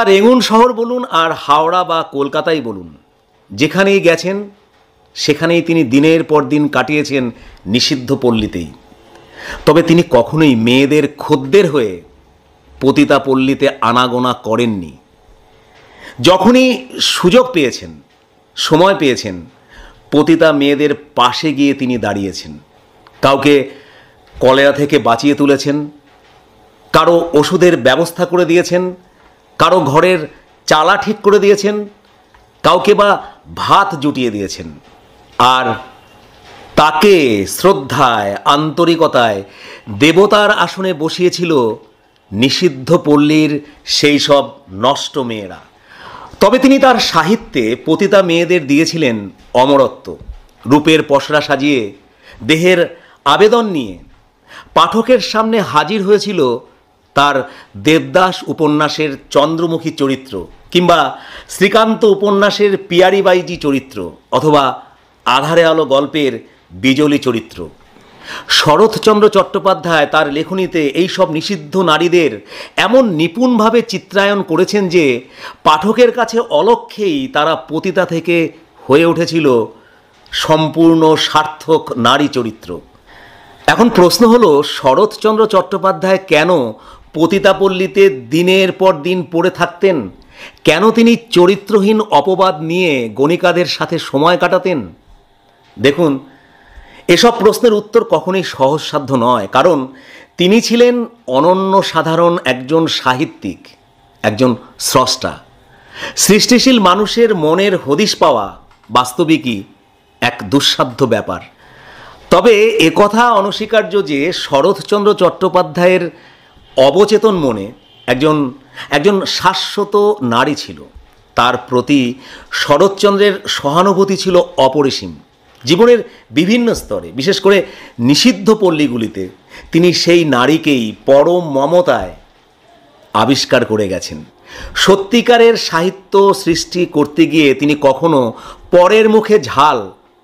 তা রেঙ্গুন শহর বলুন আর হাওড়া বা কলকাতাই বলুন, যেখানেই গেছেন সেখানেই তিনি দিনের পর দিন কাটিয়েছেন নিষিদ্ধ পল্লীতেই। তবে তিনি কখনোই মেয়েদের খদ্দের হয়ে পতিতা পল্লীতে আনাগোনা করেননি। যখনই সুযোগ পেয়েছেন, সময় পেয়েছেন, পতিতা মেয়েদের পাশে গিয়ে তিনি দাঁড়িয়েছেন। কাউকে কলেরা থেকে বাঁচিয়ে তুলেছেন, কারো ওষুধের ব্যবস্থা করে দিয়েছেন, কারো ঘরের চালা ঠিক করে দিয়েছেন, কাউকে বা ভাত জুটিয়ে দিয়েছেন। আর তাকে শ্রদ্ধায়, আন্তরিকতায় দেবতার আসনে বসিয়েছিল নিষিদ্ধ পল্লীর সেই সব নষ্ট মেয়েরা। তবে তিনি তার সাহিত্যে পতিতা মেয়েদের দিয়েছিলেন অমরত্ব। রূপের পসরা সাজিয়ে, দেহের আবেদন নিয়ে পাঠকের সামনে হাজির হয়েছিল তার দেবদাস উপন্যাসের চন্দ্রমুখী চরিত্র, কিংবা শ্রীকান্ত উপন্যাসের পিয়ারিবাইজি চরিত্র, অথবা আধারে আলো গল্পের বিজলি চরিত্র। শরৎচন্দ্র চট্টোপাধ্যায় তার লেখনীতে এই সব নিষিদ্ধ নারীদের এমন নিপুণভাবে চিত্রায়ন করেছেন যে পাঠকের কাছে অলক্ষ্যেই তারা পতিতা থেকে হয়ে উঠেছিল সম্পূর্ণ সার্থক নারী চরিত্র। এখন প্রশ্ন হলো, শরৎচন্দ্র চট্টোপাধ্যায় কেন পতিতাপল্লীতে দিনের পর দিন পড়ে থাকতেন? কেন তিনি চরিত্রহীন অপবাদ নিয়ে গণিকাদের সাথে সময় কাটাতেন? দেখুন, এসব প্রশ্নের উত্তর কখনোই সহজসাধ্য নয়, কারণ তিনি ছিলেন অনন্য সাধারণ একজন সাহিত্যিক, একজন স্রষ্টা। সৃষ্টিশীল মানুষের মনের হদিশ পাওয়া বাস্তবিকই এক দুঃসাধ্য ব্যাপার। তবে একথা অনস্বীকার্য যে শরৎচন্দ্র চট্টোপাধ্যায়ের অবচেতন মনে একজন শাশ্বত নারী ছিল। তার প্রতি শরৎচন্দ্রের সহানুভূতি ছিল অপরিসীম। জীবনের বিভিন্ন স্তরে, বিশেষ করে নিষিদ্ধ পল্লীগুলিতে তিনি সেই নারীকেই পরম মমতায় আবিষ্কার করে গেছেন। সত্যিকারের সাহিত্য সৃষ্টি করতে গিয়ে তিনি কখনো পরের মুখে ঝাল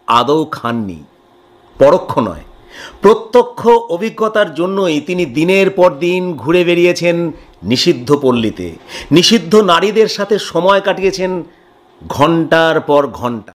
আদৌ খাননি। পরোক্ষ নয়, প্রত্যক্ষ অভিজ্ঞতার জন্যই তিনি দিনের পর দিন ঘুরে বেরিয়েছেন নিষিদ্ধ পল্লীতে, নিষিদ্ধ নারীদের সাথে সময় কাটিয়েছেন ঘন্টার পর ঘন্টা।